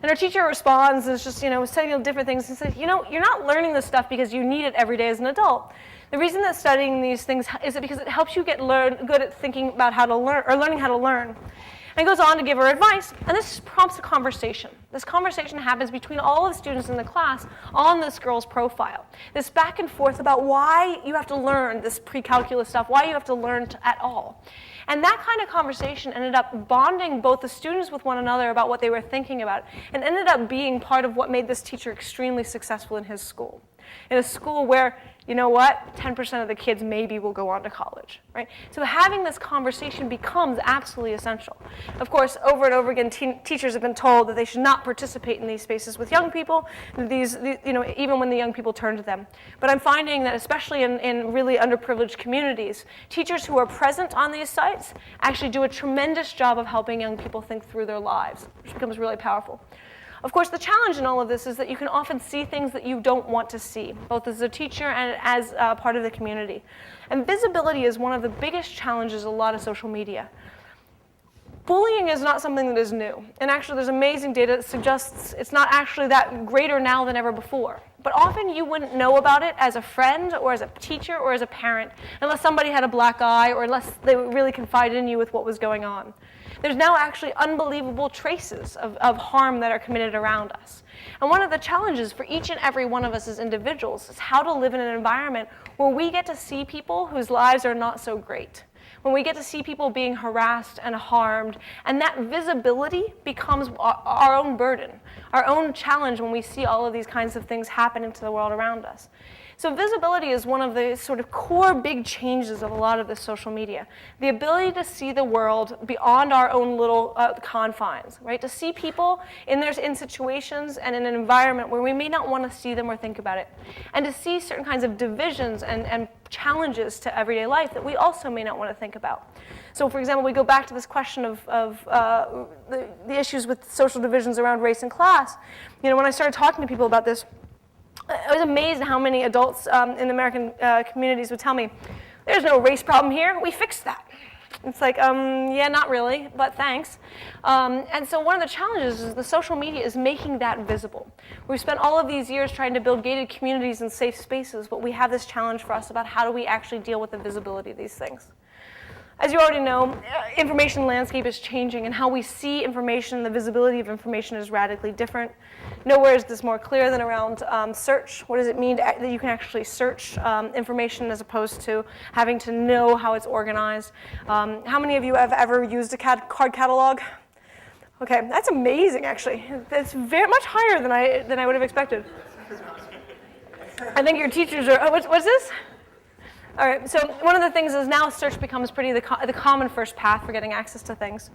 And her teacher responds, and is just, saying different things, and says, you're not learning this stuff because you need it every day as an adult. The reason that studying these things is because it helps you get good at thinking about how to learn, or learning how to learn. And goes on to give her advice, and this prompts a conversation. This conversation happens between all of the students in the class on this girl's profile. This back and forth about why you have to learn this pre-calculus stuff, why you have to learn at all. And that kind of conversation ended up bonding both the students with one another about what they were thinking about, and ended up being part of what made this teacher extremely successful in his school. In a school where, 10% of the kids maybe will go on to college, right? So having this conversation becomes absolutely essential. Of course, over and over again, teachers have been told that they should not participate in these spaces with young people, even when the young people turn to them. But I'm finding that especially in really underprivileged communities, teachers who are present on these sites actually do a tremendous job of helping young people think through their lives, which becomes really powerful. Of course, the challenge in all of this is that you can often see things that you don't want to see, both as a teacher and as part of the community. And visibility is one of the biggest challenges of a lot of social media. Bullying is not something that is new. And actually, there's amazing data that suggests it's not actually that greater now than ever before. But often you wouldn't know about it as a friend or as a teacher or as a parent unless somebody had a black eye or unless they really confided in you with what was going on. There's now actually unbelievable traces of harm that are committed around us. And one of the challenges for each and every one of us as individuals is how to live in an environment where we get to see people whose lives are not so great. When we get to see people being harassed and harmed, and that visibility becomes our own burden, our own challenge when we see all of these kinds of things happen into the world around us. So visibility is one of the sort of core big changes of a lot of this social media. The ability to see the world beyond our own little confines, right? To see people in situations and in an environment where we may not want to see them or think about it. And to see certain kinds of divisions and challenges to everyday life that we also may not want to think about. So for example, we go back to this question of the issues with social divisions around race and class. When I started talking to people about this, I was amazed at how many adults in American communities would tell me, there's no race problem here, we fixed that. It's like, yeah, not really, but thanks. And so one of the challenges is the social media is making that visible. We've spent all of these years trying to build gated communities and safe spaces, but we have this challenge for us about how do we actually deal with the visibility of these things. As you already know, information landscape is changing, and how we see information, the visibility of information is radically different. Nowhere is this more clear than around search. What does it mean that you can actually search information as opposed to having to know how it's organized? How many of you have ever used a card catalog? Okay, that's amazing, actually. That's very much higher than I would have expected. I think your teachers are, what's this? All right, so one of the things is now search becomes pretty the common first path for getting access to things.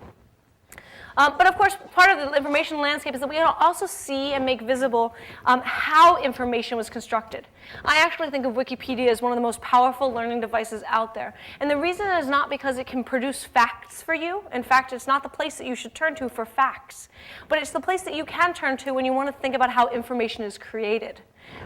But of course, part of the information landscape is that we also see and make visible how information was constructed. I actually think of Wikipedia as one of the most powerful learning devices out there. And the reason is not because it can produce facts for you. In fact, it's not the place that you should turn to for facts. But it's the place that you can turn to when you want to think about how information is created.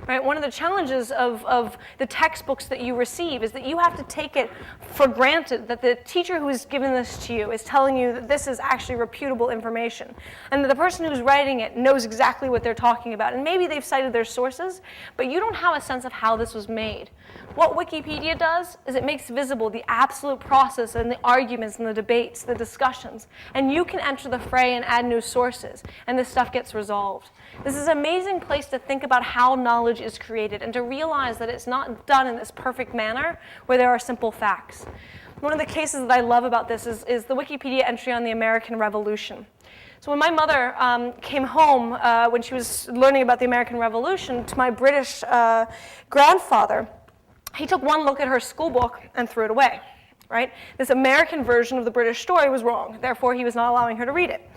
Right? One of the challenges of the textbooks that you receive is that you have to take it for granted that the teacher who has given this to you is telling you that this is actually reputable information, and that the person who's writing it knows exactly what they're talking about. And maybe they've cited their sources, but you don't have a sense of how this was made. What Wikipedia does is it makes visible the absolute process and the arguments and the debates, the discussions, and you can enter the fray and add new sources, and this stuff gets resolved. This is an amazing place to think about how knowledge is created and to realize that it's not done in this perfect manner where there are simple facts. One of the cases that I love about this is the Wikipedia entry on the American Revolution. So when my mother came home when she was learning about the American Revolution to my British grandfather, he took one look at her school book and threw it away. Right? This American version of the British story was wrong, therefore he was not allowing her to read it.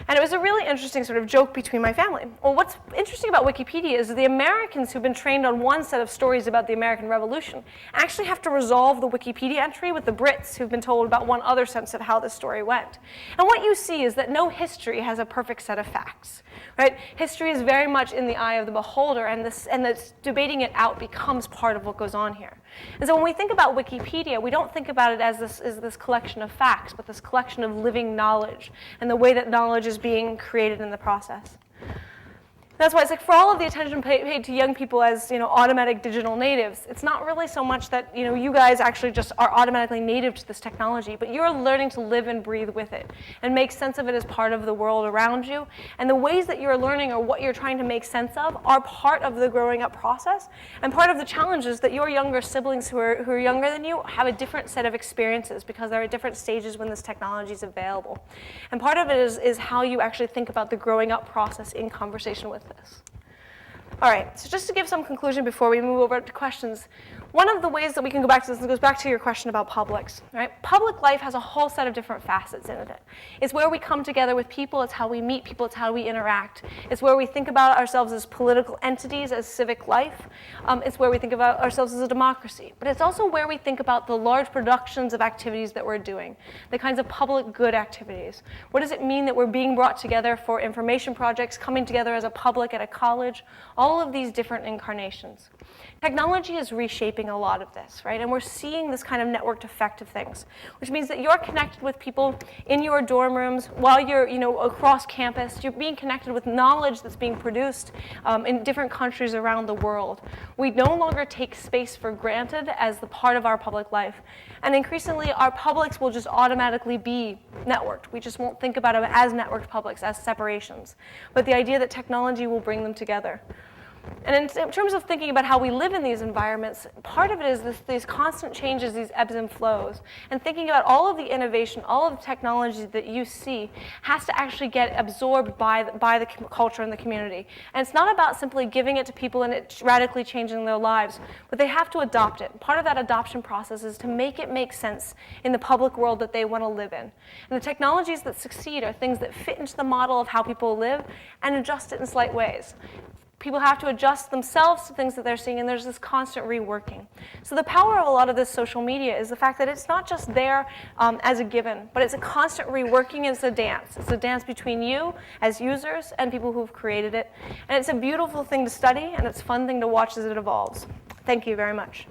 And it was a really interesting sort of joke between my family. Well, what's interesting about Wikipedia is the Americans who've been trained on one set of stories about the American Revolution actually have to resolve the Wikipedia entry with the Brits who've been told about one other sense of how the story went. And what you see is that no history has a perfect set of facts. Right? History is very much in the eye of the beholder, and this debating it out becomes part of what goes on here. And so when we think about Wikipedia, we don't think about it as this collection of facts, but this collection of living knowledge and the way that knowledge is being created in the process. That's why it's like for all of the attention paid to young people as automatic digital natives, it's not really so much that you guys actually just are automatically native to this technology, but you're learning to live and breathe with it and make sense of it as part of the world around you. And the ways that you're learning or what you're trying to make sense of are part of the growing up process, and part of the challenge is that your younger siblings who are younger than you have a different set of experiences because they're at different stages when this technology is available. And part of it is how you actually think about the growing up process in conversation with this. All right, so just to give some conclusion before we move over to questions, one of the ways that we can go back to this, and goes back to your question about publics, right? Public life has a whole set of different facets in it. It's where we come together with people, it's how we meet people, it's how we interact. It's where we think about ourselves as political entities, as civic life. It's where we think about ourselves as a democracy. But it's also where we think about the large productions of activities that we're doing, the kinds of public good activities. What does it mean that we're being brought together for information projects, coming together as a public at a college, all of these different incarnations. Technology is reshaping a lot of this, right? And we're seeing this kind of networked effect of things, which means that you're connected with people in your dorm rooms while you're, across campus. You're being connected with knowledge that's being produced in different countries around the world. We no longer take space for granted as the part of our public life. And increasingly, our publics will just automatically be networked. We just won't think about them as networked publics, as separations. But the idea that technology will bring them together. And in terms of thinking about how we live in these environments, part of it is these constant changes, these ebbs and flows. And thinking about all of the innovation, all of the technology that you see has to actually get absorbed by the culture and the community. And it's not about simply giving it to people and it radically changing their lives, but they have to adopt it. Part of that adoption process is to make it make sense in the public world that they want to live in. And the technologies that succeed are things that fit into the model of how people live and adjust it in slight ways. People have to adjust themselves to things that they're seeing, and there's this constant reworking. So the power of a lot of this social media is the fact that it's not just there as a given, but it's a constant reworking. It's a dance. It's a dance between you as users and people who've created it. And it's a beautiful thing to study, and it's a fun thing to watch as it evolves. Thank you very much.